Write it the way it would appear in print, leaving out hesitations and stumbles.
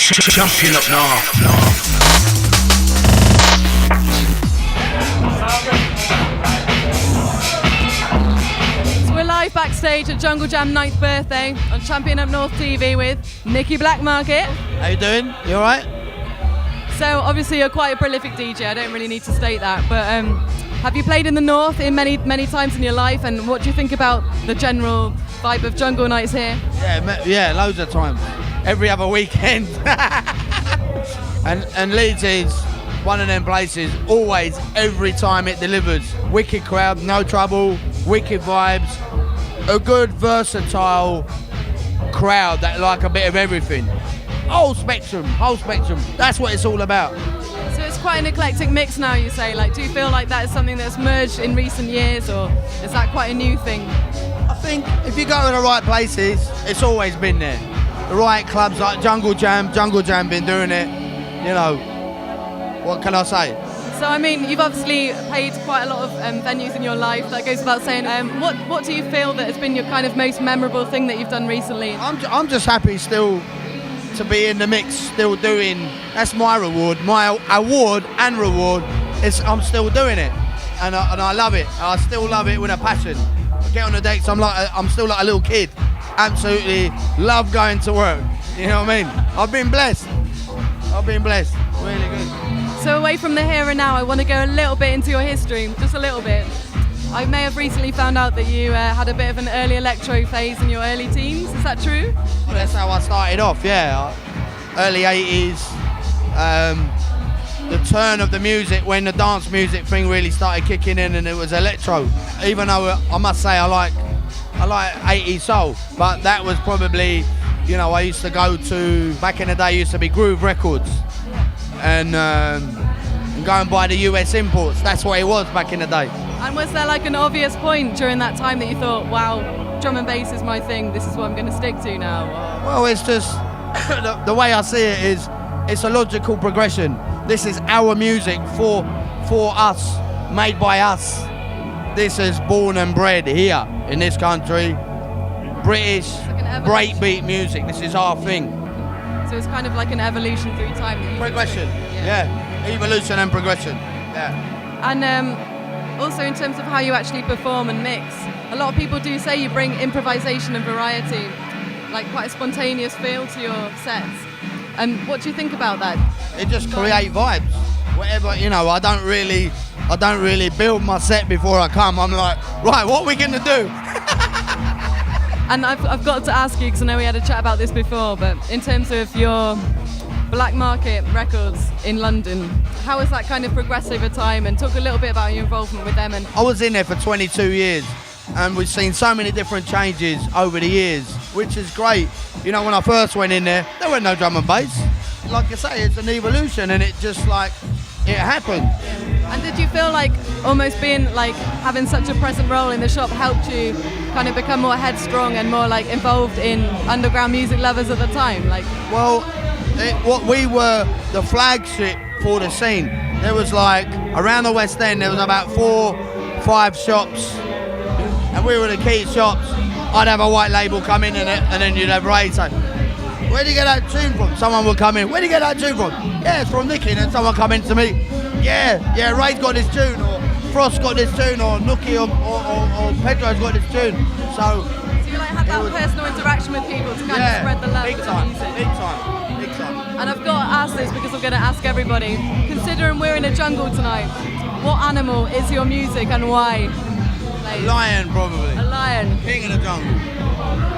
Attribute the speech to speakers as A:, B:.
A: Champion up north.
B: So we're live backstage at Jungle Jam 9th birthday on Champion Up North TV with Nicky Blackmarket.
C: How you doing? You alright?
B: So obviously you're quite a prolific DJ, I don't really need to state that, but have you played in the North in many times in your life, and what do you think about the general vibe of jungle nights here?
C: Yeah, loads of times. Every other weekend. and Leeds is one of them places, always, every time it delivers. Wicked crowd, no trouble, wicked vibes, a good versatile crowd that like a bit of everything. Whole spectrum, that's what it's all about.
B: So it's quite an eclectic mix now, you say. Like, do you feel like that is something that's merged in recent years, or is that quite a new thing?
C: I think if you go to the right places, it's always been there. The right clubs like Jungle Jam been doing it, you know, what can I say?
B: So I mean, you've obviously played quite a lot of venues in your life, that goes without saying. What do you feel that has been your kind of most memorable thing that you've done recently?
C: I'm just happy still to be in the mix, still doing, that's my reward, my award and reward, is I'm still doing it, and I love it. I still love it with a passion. I get on the decks, I'm still like a little kid. Absolutely love going to work. You know what I mean? I've been blessed. Really good.
B: So away from the here and now, I want to go a little bit into your history, just a little bit. I may have recently found out that you had a bit of an early electro phase in your early teens. Is that true?
C: Well, that's how I started off, yeah. Early 80s. The turn of the music when the dance music thing really started kicking in, and it was electro. Even though I must say I like 80s soul, but that was probably, you know, I used to go to, back in the day, used to be Groove Records, and go and buy the US imports. That's what it was back in the day.
B: And was there like an obvious point during that time that you thought, wow, drum and bass is my thing, this is what I'm going to stick to now?
C: Well, it's just, the way I see it is, it's a logical progression. This is our music for us, made by us. This is born and bred here in this country. British breakbeat music. This is our thing.
B: So it's kind of like an evolution through time. That
C: progression. Yeah. Evolution and progression. Yeah.
B: And also in terms of how you actually perform and mix, a lot of people do say you bring improvisation and variety, like quite a spontaneous feel to your sets. And what do you think about that?
C: It just create vibes. Whatever, you know, I don't really build my set before I come. I'm like, right, what are we going to do?
B: And I've got to ask you, because I know we had a chat about this before, but in terms of your Black Market Records in London, how has that kind of progressed over time? And talk a little bit about your involvement with them. And
C: I was in there for 22 years, and we've seen so many different changes over the years, which is great. You know, when I first went in there were no drum and bass. Like I say, it's an evolution, and it just like, it happened.
B: And did you feel like almost being like having such a present role in the shop helped you kind of become more headstrong and more like involved in underground music lovers at the time? Like,
C: well, what we were the flagship for the scene. There was like around the West End, there was about 4-5 shops, and we were the key shops. I'd have a white label come in and then you'd have Ray say, "Where'd you get that tune from?" Someone would come in, "Where'd you get that tune from?" "Yeah, it's from Nicky." And then someone come in to me, yeah, Ray's got this tune, or Frost got this tune, or Nookie or Pedro's got this tune. So
B: you like had that personal interaction with people to kind of spread the love
C: big
B: of
C: time,
B: the music.
C: Big time.
B: And I've got to ask this because I'm going to ask everybody. Considering we're in a jungle tonight, what animal is your music and why?
C: A lion, probably.
B: A lion.
C: King of the jungle.